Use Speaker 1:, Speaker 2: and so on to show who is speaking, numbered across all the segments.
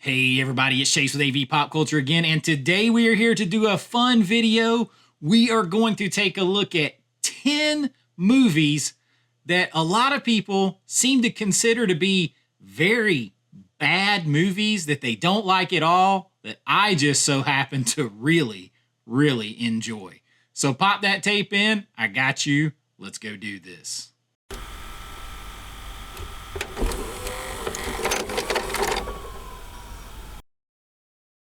Speaker 1: Hey everybody, it's Chase with AV Pop Culture again, and today we are here to do a fun video. We are going to take a look at 10 movies that a lot of people seem to consider to be very bad movies that they don't like at all, that I just so happen to really enjoy. So pop that tape in, I got you, let's go do this.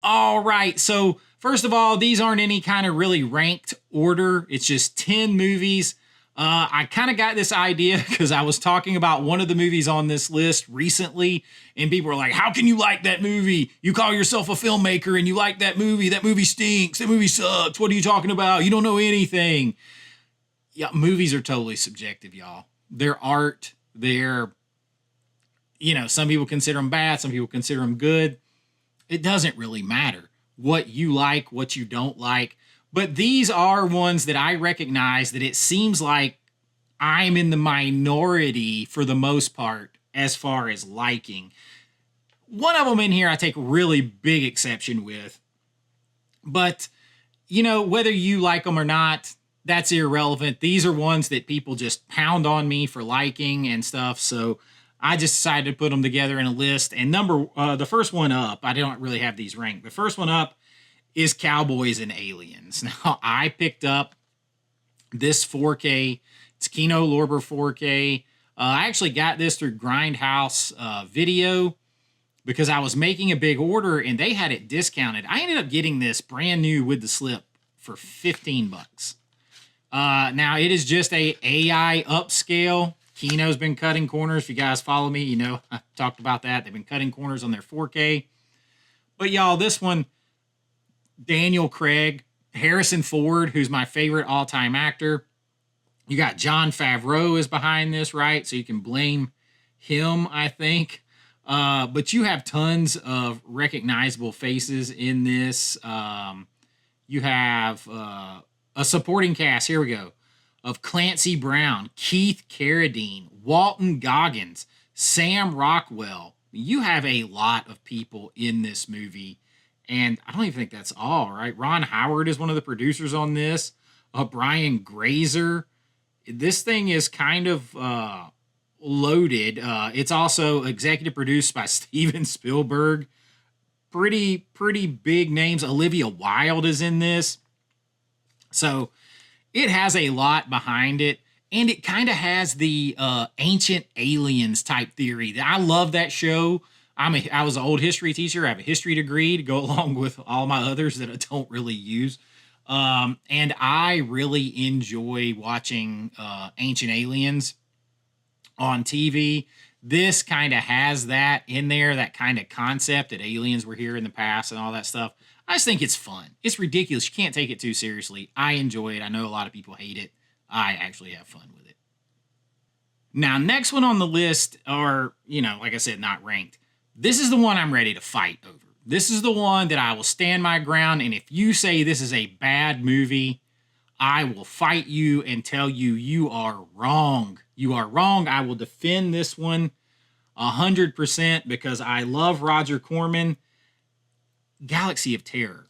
Speaker 1: All right, so first of all, these aren't any kind of really ranked order. It's just 10 movies. I kind of got this idea because I was talking about one of the movies on this list recently, and people were like, how can you like that movie? You call yourself a filmmaker and you like that movie. That movie stinks. That movie sucks. What are you talking about? You don't know anything. Yeah, movies are totally subjective, y'all. They're art. They're, some people consider them bad. Some people consider them good. It doesn't really matter what you like, what you don't like. But these are ones that I recognize that it seems like I'm in the minority for the most part as far as liking. One of them in here I take really big exception with. But, whether you like them or not, that's irrelevant. These are ones that people just pound on me for liking and stuff. So I just decided to put them together in a list. And the first one up, I don't really have these ranked. The first one up is Cowboys and Aliens. Now, I picked up this 4K. It's Kino Lorber 4K. I actually got this through Grindhouse Video because I was making a big order and they had it discounted. I ended up getting this brand new with the slip for 15 bucks. Now, it is just a AI upscale. Kino's been cutting corners. If you guys follow me, I talked about that. They've been cutting corners on their 4K. But y'all, this one, Daniel Craig, Harrison Ford, who's my favorite all-time actor. You got Jon Favreau is behind this, right? So you can blame him, I think. But you have tons of recognizable faces in this. You have a supporting cast. Here we go. Of Clancy Brown, Keith Carradine, Walton Goggins, Sam Rockwell. You have a lot of people in this movie, and I don't even think that's all, right? Ron Howard is one of the producers on this. Brian Grazer. This thing is kind of loaded. It's also executive produced by Steven Spielberg. Pretty big names. Olivia Wilde is in this. So it has a lot behind it, and it kind of has the Ancient Aliens type theory. I love that show. I was an old history teacher. I have a history degree to go along with all my others that I don't really use. And I really enjoy watching Ancient Aliens on TV. This kind of has that in there, that kind of concept that aliens were here in the past and all that stuff. I just think it's fun. It's ridiculous. You can't take it too seriously. I enjoy it. I know a lot of people hate it. I actually have fun with it. Now, next one on the list are, like I said, not ranked. This is the one I'm ready to fight over. This is the one that I will stand my ground, and if you say this is a bad movie, I will fight you and tell you you are wrong. You are wrong. I will defend this one 100% because I love Roger Corman. Galaxy of Terror.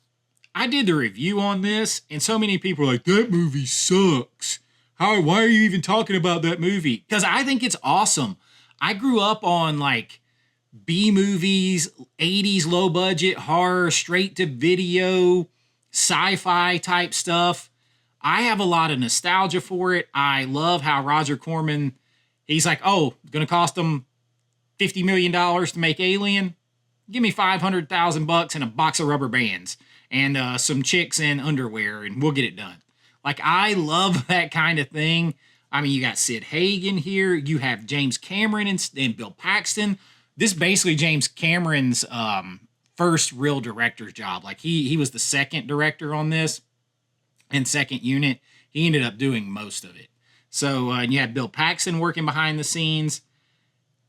Speaker 1: I did the review on this, and so many people are like, that movie sucks. Why are you even talking about that movie? Because I think it's awesome. I grew up on B movies, 80s low budget horror, straight to video, sci-fi type stuff. I have a lot of nostalgia for it. I love how Roger Corman, he's like, oh, it's going to cost them $50 million to make Alien. Give me $500,000 and a box of rubber bands and some chicks in underwear, and we'll get it done. I love that kind of thing. I mean, you got Sid Hagen here. You have James Cameron and Bill Paxton. This is basically James Cameron's first real director's job. He was the second director on this and second unit. He ended up doing most of it. So you have Bill Paxton working behind the scenes.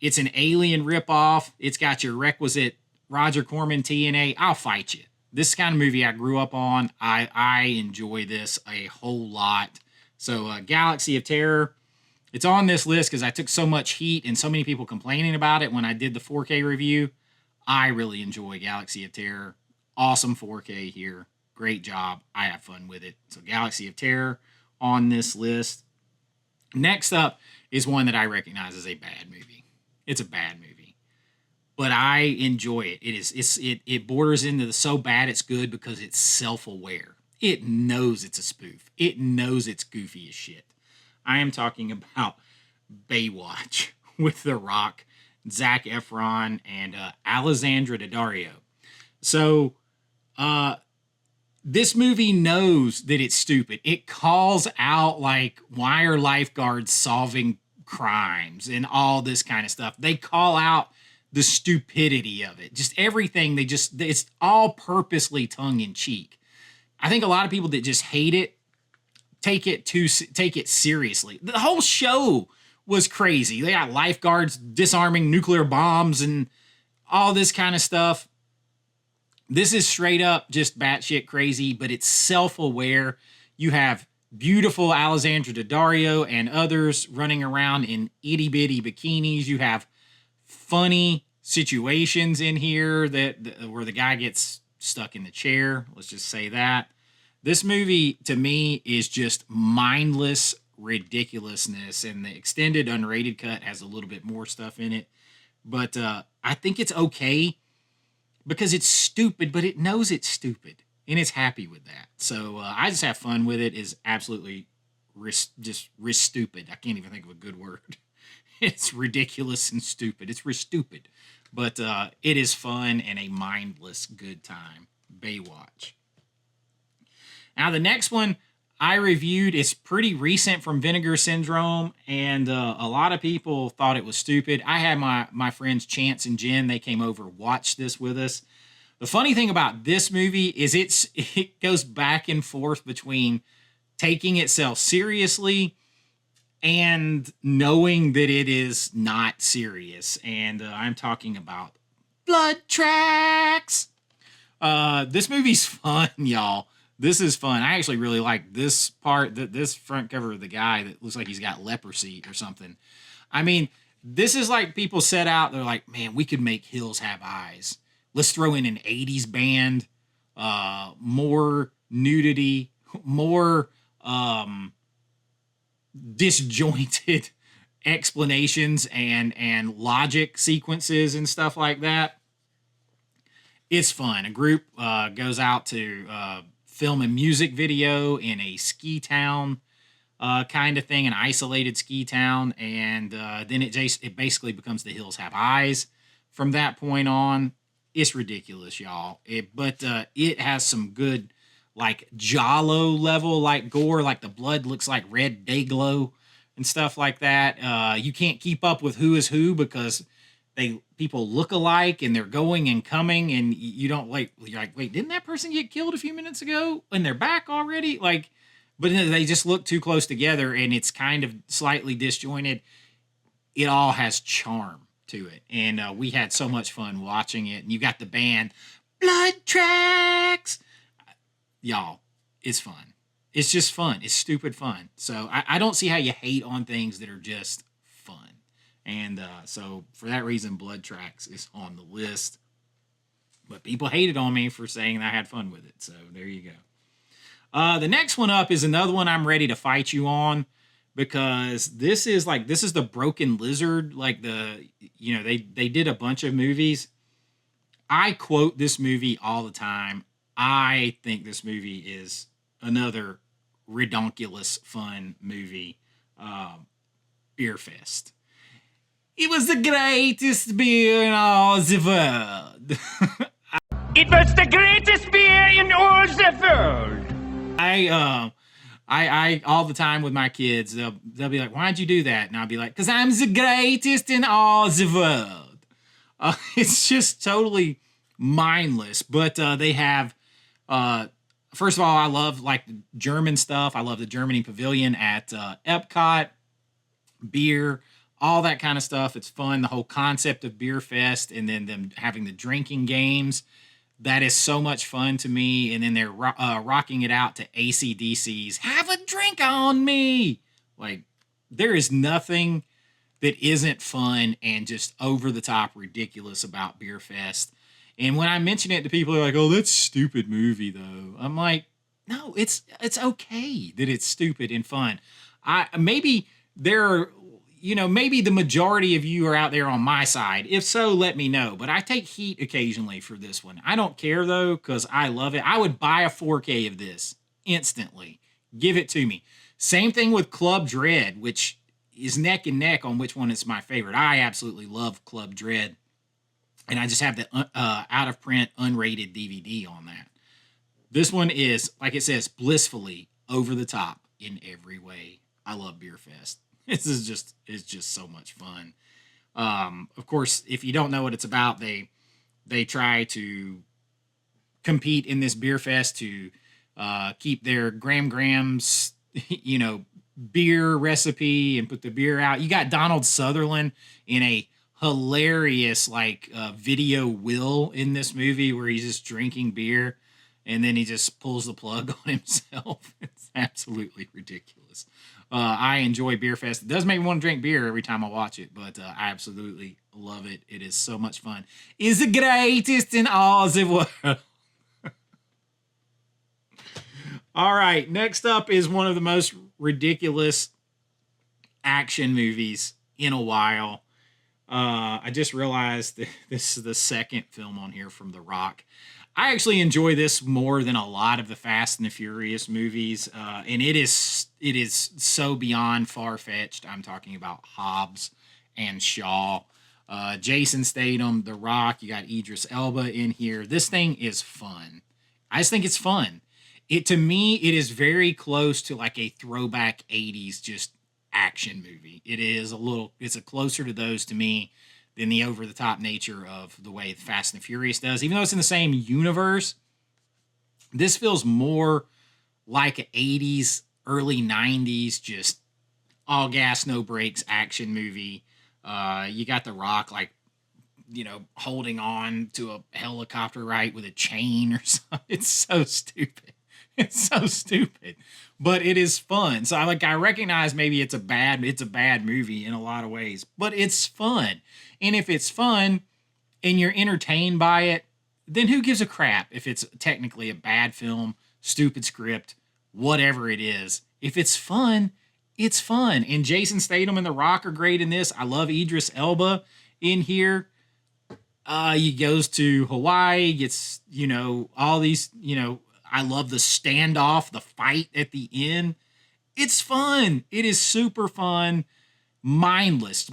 Speaker 1: It's an Alien ripoff. It's got your requisite Roger Corman TNA. I'll fight you. This is the kind of movie I grew up on. I enjoy this a whole lot. So Galaxy of Terror, it's on this list because I took so much heat and so many people complaining about it when I did the 4K review. I really enjoy Galaxy of Terror. Awesome 4K here. Great job. I have fun with it. So Galaxy of Terror on this list. Next up is one that I recognize as a bad movie. It's a bad movie, but I enjoy it. It borders into the so bad it's good because it's self-aware. It knows it's a spoof. It knows it's goofy as shit. I am talking about Baywatch with The Rock, Zac Efron, and Alessandra Daddario. So, this movie knows that it's stupid. It calls out, like, why are lifeguards solving crimes and all this kind of stuff. They call out the stupidity of it. Just everything. It's all purposely tongue in cheek. I think a lot of people that just hate it take it seriously. The whole show was crazy. They got lifeguards disarming nuclear bombs and all this kind of stuff. This is straight up just batshit crazy, but it's self-aware. You have beautiful Alessandra Daddario and others running around in itty-bitty bikinis. You have funny situations in here where the guy gets stuck in the chair. Let's just say that. This movie, to me, is just mindless ridiculousness, and the extended unrated cut has a little bit more stuff in it. But I think it's okay because it's stupid, but it knows it's stupid, and it's happy with that. So I just have fun with it. Is absolutely stupid. I can't even think of a good word. It's ridiculous and stupid. It's stupid, but it is fun and a mindless good time. Baywatch. Now the next one I reviewed is pretty recent, from Vinegar Syndrome, and a lot of people thought it was stupid. I had my friends Chance and Jen. They came over, watched this with us. The funny thing about this movie is it goes back and forth between taking itself seriously and knowing that it is not serious. And I'm talking about Blood Tracks. This movie's fun, y'all. This is fun. I actually really like this part, this front cover of the guy that looks like he's got leprosy or something. I mean, this is like people set out, they're like, man, we could make Hills Have Eyes. Let's throw in an 80s band, more nudity, more disjointed explanations and logic sequences and stuff like that. It's fun. A group goes out to film a music video in a ski town kind of thing, an isolated ski town, and then it basically becomes The Hills Have Eyes from that point on. It's ridiculous, y'all. But it has some good, like, Giallo level, like, gore, like the blood looks like red day glow and stuff like that. You can't keep up with who is who because people look alike and they're going and coming, and you don't you're like, wait, didn't that person get killed a few minutes ago and they're back already? Like, but they just look too close together, and it's kind of slightly disjointed. It all has charm to it, and we had so much fun watching it. And you got the band Blood Tracks, y'all. It's fun. It's just fun. It's stupid fun. So I don't see how you hate on things that are just fun. And so for that reason, Blood Tracks is on the list. But people hated on me for saying that I had fun with it. So there you go. The next one up is another one I'm ready to fight you on, because this is the Broken Lizard. Like they did a bunch of movies. I quote this movie all the time. I think this movie is another redonkulous fun movie. Beerfest. It was the greatest beer in all the world.
Speaker 2: It was the greatest beer in all the world.
Speaker 1: I all the time with my kids, they'll be like, "Why'd you do that?" And I'll be like, "'Cause I'm the greatest in all the world." It's just totally mindless. But they have, first of all, I love like German stuff. I love the Germany Pavilion at Epcot, beer, all that kind of stuff. It's fun. The whole concept of Beerfest, and then them having the drinking games. That is so much fun to me. And then they're rocking it out to AC/DC's "Have a Drink on Me." Like, there is nothing that isn't fun and just over the top ridiculous about Beerfest. And when I mention it to people, they're like, "Oh, that's a stupid movie, though." I'm like, "No, it's okay that it's stupid and fun." Maybe there are, maybe the majority of you are out there on my side. If so, let me know. But I take heat occasionally for this one. I don't care though, because I love it. I would buy a 4K of this instantly. Give it to me. Same thing with Club Dread, which is neck and neck on which one is my favorite. I absolutely love Club Dread. And I just have the out of print unrated DVD on that. This one is, like it says, blissfully over the top in every way. I love Beerfest. It's just so much fun. Of course, if you don't know what it's about, they try to compete in this Beerfest to keep their grams, beer recipe and put the beer out. You got Donald Sutherland in a hilarious video will in this movie where he's just drinking beer and then he just pulls the plug on himself. It's absolutely ridiculous. I enjoy Beerfest. It does make me want to drink beer every time I watch it, but I absolutely love it. It is so much fun. It's the greatest in all the world. All right, next up is one of the most ridiculous action movies in a while. I just realized that this is the second film on here from The Rock. I actually enjoy this more than a lot of the Fast and the Furious movies, and it is so beyond far-fetched. I'm talking about Hobbs and Shaw. Jason Statham, The Rock, you got Idris Elba in here. This thing is fun. I just think it's fun. To me, it is very close to like a throwback 80s just action movie. It's a closer to those to me than the over-the-top nature of the way Fast and the Furious does. Even though it's in the same universe, this feels more like an 80s, early 90s, just all gas, no brakes action movie. You got The Rock, holding on to a helicopter, right, with a chain or something. It's so stupid. It's so stupid, but it is fun. So I recognize maybe it's a bad movie in a lot of ways, but it's fun. And if it's fun and you're entertained by it, then who gives a crap if it's technically a bad film, stupid script, whatever it is. If it's fun, it's fun. And Jason Statham and The Rock are great in this. I love Idris Elba in here. He goes to Hawaii, gets, all these, I love the standoff, the fight at the end. It's fun. It is super fun. Mindless.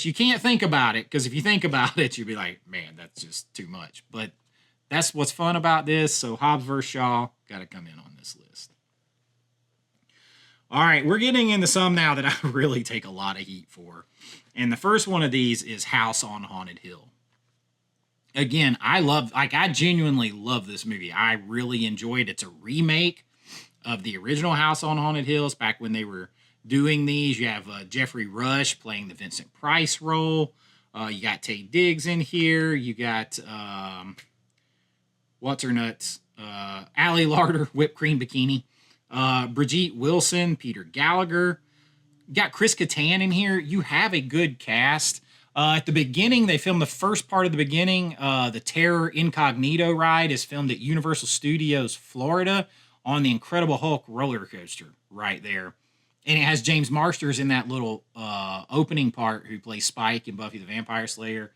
Speaker 1: You can't think about it, because if you think about it, you'll be like, man, that's just too much. But that's what's fun about this. So Hobbs vs. Shaw got to come in on this list. All right, we're getting into some now that I really take a lot of heat for. And the first one of these is House on Haunted Hill. Again, I genuinely love this movie. I really enjoyed it. It's a remake of the original House on Haunted Hills back when they were doing these. You have Jeffrey Rush playing the Vincent Price role. You got Taye Diggs in here. You got, what's her nuts? Allie Larder, whipped cream bikini. Brigitte Wilson, Peter Gallagher. You got Chris Kattan in here. You have a good cast. At the beginning, they filmed the first part of the beginning. The Terror Incognito ride is filmed at Universal Studios, Florida, on the Incredible Hulk roller coaster right there. And it has James Marsters in that little opening part, who plays Spike in Buffy the Vampire Slayer.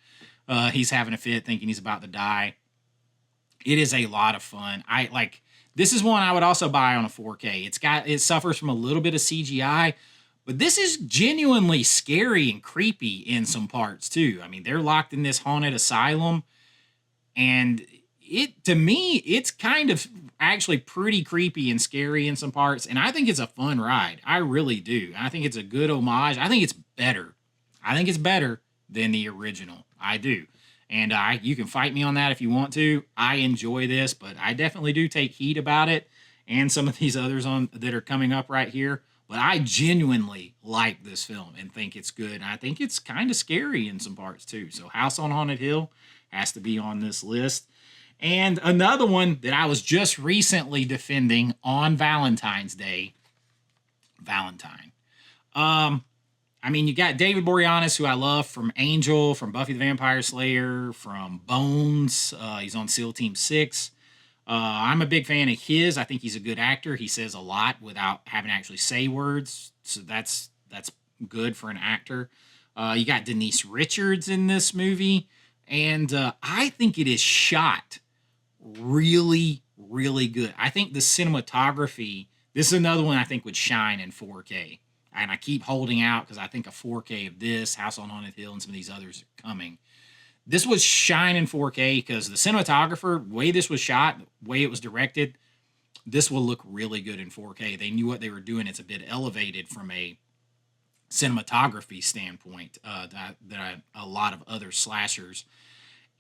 Speaker 1: He's having a fit, thinking he's about to die. It is a lot of fun. This is one I would also buy on a 4K. It suffers from a little bit of CGI, but this is genuinely scary and creepy in some parts too. I mean, they're locked in this haunted asylum, and to me, it's kind of actually pretty creepy and scary in some parts, and I think it's a fun ride. I really do. I think it's a good homage. I think it's better. Than the original. I do. And you can fight me on that if you want to. I enjoy this, but I definitely do take heat about it and some of these others that are coming up right here. But I genuinely like this film and think it's good. And I think it's kind of scary in some parts too. So House on Haunted Hill has to be on this list. And another one that I was just recently defending on Valentine's Day, Valentine. I mean, you got David Boreanaz, who I love from Angel, from Buffy the Vampire Slayer, from Bones. He's on SEAL Team 6. I'm a big fan of his. I think he's a good actor. He says a lot without having to actually say words, so that's good for an actor. You got Denise Richards in this movie, and I think it is shot really, really good. I think the cinematography, this is another one I think would shine in 4K. And I keep holding out because I think a 4K of this, House on Haunted Hill, and some of these others are coming. This was shine in 4K because the cinematographer, the way this was shot, the way it was directed, this will look really good in 4K. They knew what they were doing. It's a bit elevated from a cinematography standpoint that a lot of other slashers.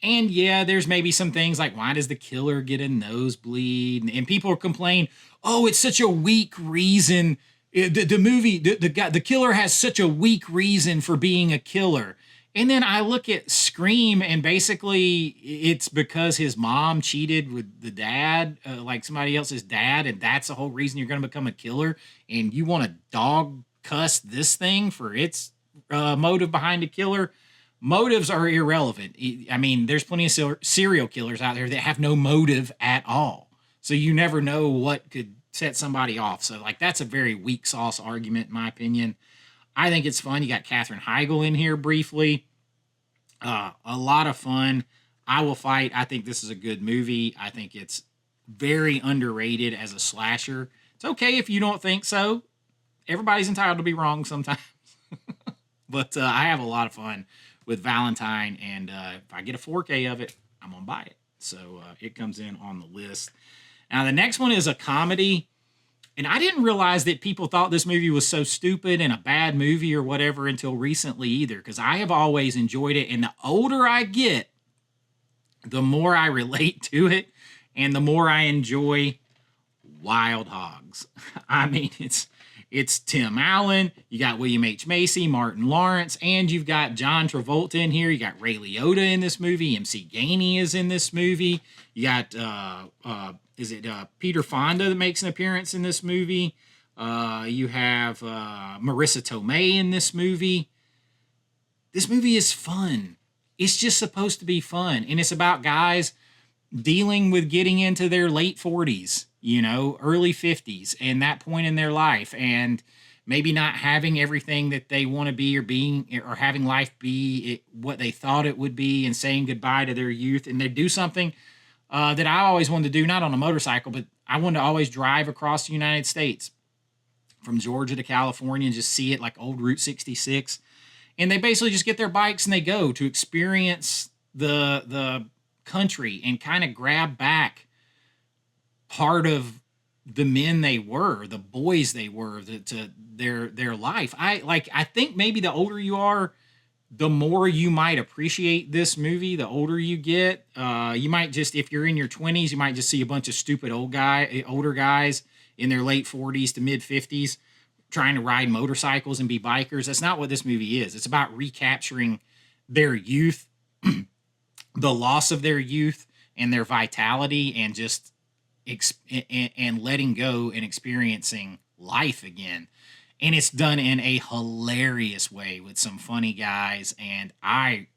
Speaker 1: And yeah, there's maybe some things like, why does the killer get a nosebleed? And people complain, oh, it's such a weak reason. The movie, the killer has such a weak reason for being a killer. And then I look at Scream, and basically it's because his mom cheated with the dad, like somebody else's dad, and that's the whole reason you're going to become a killer. And you want to dog cuss this thing for its motive behind a killer. Motives are irrelevant. I mean, there's plenty of serial killers out there that have no motive at all. So you never know what could set somebody off. So, like, that's a very weak sauce argument, in my opinion. I think it's fun. You got Katherine Heigl in here briefly. A lot of fun. I Will Fight. I think this is a good movie. I think it's very underrated as a slasher. It's okay if you don't think so. Everybody's entitled to be wrong sometimes. But I have a lot of fun with Valentine, and if I get a 4K of it, I'm going to buy it. So it comes in on the list. Now, the next one is a comedy, and I didn't realize that people thought this movie was so stupid and a bad movie or whatever until recently either, because I have always enjoyed it, and the older I get, the more I relate to it, and the more I enjoy Wild Hogs. I mean, it's Tim Allen, you got William H. Macy, Martin Lawrence, and you've got John Travolta in here. You got Ray Liotta in this movie. MC Gainey is in this movie. You got, Peter Fonda that makes an appearance in this movie? You have Marissa Tomei in this movie. This movie is fun. It's just supposed to be fun. And it's about guys dealing with getting into their late 40s, early 50s, and that point in their life, and maybe not having everything that they want to be, or having life be what they thought it would be, and saying goodbye to their youth. And they do something that I always wanted to do, not on a motorcycle, but I wanted to always drive across the United States from Georgia to California and just see it like old Route 66. And they basically just get their bikes and they go to experience the country and kind of grab back part of the men they were, the boys they were, to their life. I think maybe the older you are, the more you might appreciate this movie. The older you get, you might just, if you're in your 20s, you might just see a bunch of stupid older guys in their late 40s to mid 50s trying to ride motorcycles and be bikers. That's not what this movie is. It's about recapturing their youth, the loss of their youth and their vitality, and just and letting go and experiencing life again. And it's done in a hilarious way with some funny guys, and I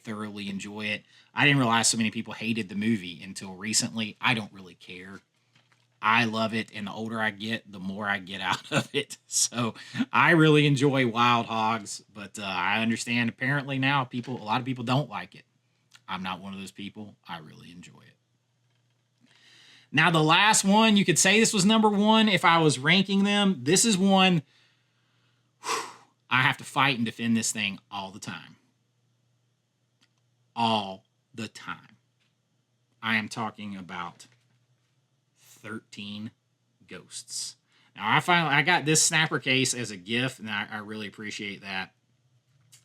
Speaker 1: thoroughly enjoy it. I didn't realize so many people hated the movie until recently. I don't really care. I love it, and the older I get, the more I get out of it. So I really enjoy Wild Hogs, but I understand apparently now a lot of people don't like it. I'm not one of those people. I really enjoy it. Now, the last one, you could say this was number one if I was ranking them. This is one I have to fight and defend this thing all the time. All the time. I am talking about 13 Ghosts. Now, I got this snapper case as a gift, and I really appreciate that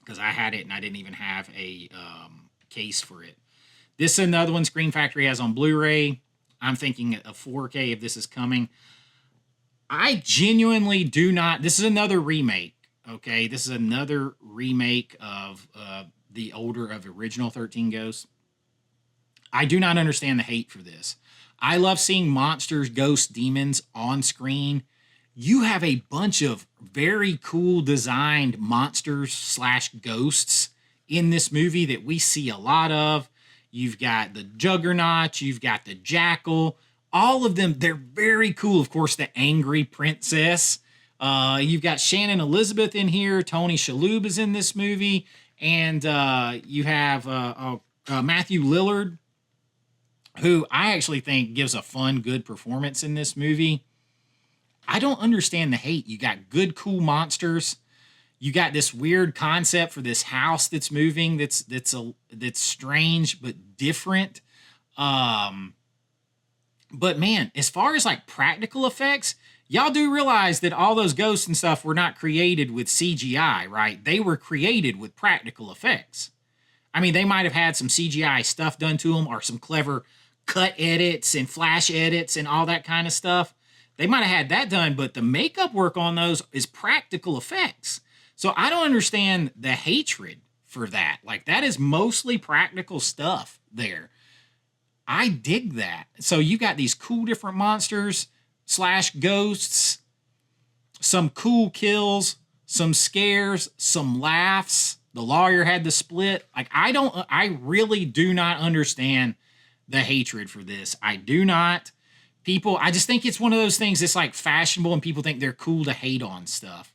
Speaker 1: because I had it and I didn't even have a case for it. This is another one Scream Factory has on Blu-ray. I'm thinking a 4K if this is coming. I genuinely do not. This is another remake, okay? This is another remake of the original 13 Ghosts. I do not understand the hate for this. I love seeing monsters, ghosts, demons on screen. You have a bunch of very cool designed monsters slash ghosts in this movie that we see a lot of. You've got the Juggernaut, you've got the Jackal, all of them. They're very cool. Of course, the Angry Princess. You've got Shannon Elizabeth in here. Tony Shalhoub is in this movie. And you have Matthew Lillard, who I actually think gives a fun, good performance in this movie. I don't understand the hate. You got good, cool monsters. You got this weird concept for this house that's moving. That's strange but different. But man, as far as like practical effects, y'all do realize that all those ghosts and stuff were not created with CGI, right? They were created with practical effects. I mean, they might have had some CGI stuff done to them or some clever cut edits and flash edits and all that kind of stuff. They might have had that done, but the makeup work on those is practical effects. So I don't understand the hatred for that. Like, that is mostly practical stuff there. I dig that. So you got these cool different monsters slash ghosts, some cool kills, some scares, some laughs. The lawyer had the split. Like, I really do not understand the hatred for this. I do not. People, I just think it's one of those things that's like fashionable and people think they're cool to hate on stuff.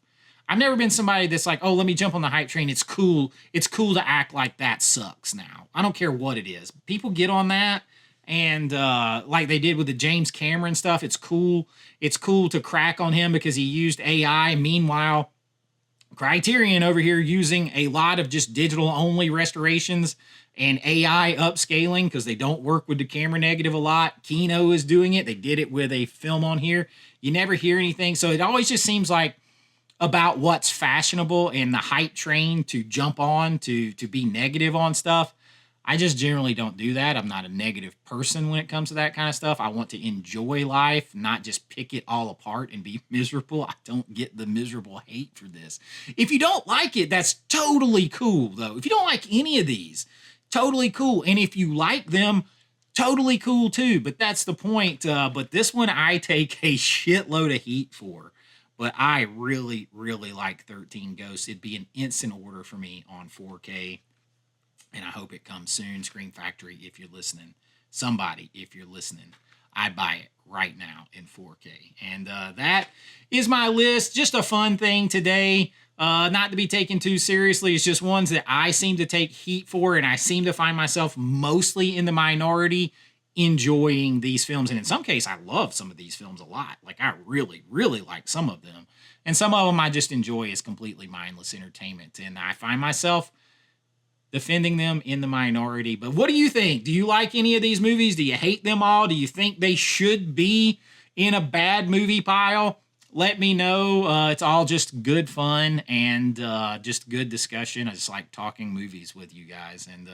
Speaker 1: I've never been somebody that's like, oh, let me jump on the hype train. It's cool. It's cool to act like that sucks now. I don't care what it is. People get on that, and like they did with the James Cameron stuff, it's cool. It's cool to crack on him because he used AI. Meanwhile, Criterion over here using a lot of just digital-only restorations and AI upscaling because they don't work with the camera negative a lot. Kino is doing it. They did it with a film on here. You never hear anything. So it always just seems like about what's fashionable and the hype train to jump on to be negative on stuff. I just generally don't do that. I'm not a negative person when it comes to that kind of stuff. I want to enjoy life, not just pick it all apart and be miserable. I don't get the miserable hate for this. If you don't like it, that's totally cool, though. If you don't like any of these, totally cool. And if you like them, totally cool, too. But that's the point. But this one I take a shitload of heat for. But I really, really like 13 Ghosts. It'd be an instant order for me on 4K. And I hope it comes soon. Screen Factory, if you're listening. Somebody, if you're listening. I buy it right now in 4K. And that is my list. Just a fun thing today. Not to be taken too seriously. It's just ones that I seem to take heat for. And I seem to find myself mostly in the minority enjoying these films. And in some cases, I love some of these films a lot. Like, I really, really like some of them. And some of them I just enjoy as completely mindless entertainment. And I find myself defending them in the minority. But what do you think? Do you like any of these movies? Do you hate them all? Do you think they should be in a bad movie pile? Let me know. It's all just good fun and just good discussion. I just like talking movies with you guys, and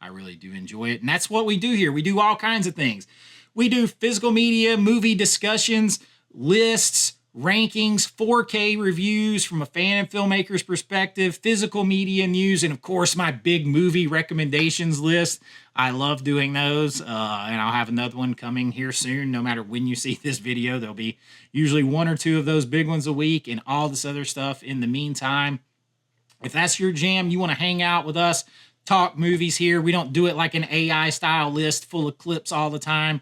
Speaker 1: I really do enjoy it. And that's what we do here. We do all kinds of things. We do physical media, movie discussions, lists, rankings, 4K reviews from a fan and filmmaker's perspective, physical media news, and of course my big movie recommendations list. I love doing those, and I'll have another one coming here soon. No matter when you see this video, there'll be usually one or two of those big ones a week and all this other stuff in the meantime. If that's your jam, you want to hang out with us, talk movies here. We don't do it like an AI style list full of clips all the time.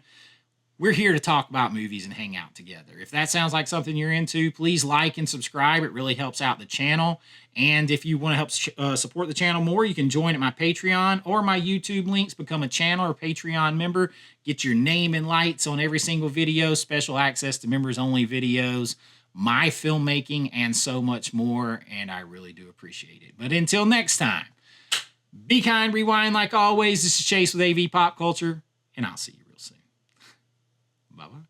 Speaker 1: We're here to talk about movies and hang out together. If that sounds like something you're into, please like and subscribe. It really helps out the channel. And if you want to help support the channel more, you can join at my Patreon or my YouTube links. Become a channel or Patreon member. Get your name and lights on every single video. Special access to members-only videos. My filmmaking and so much more. And I really do appreciate it. But until next time, be kind, rewind like always. This is Chase with AV Pop Culture. And I'll see you real soon. Bye-bye.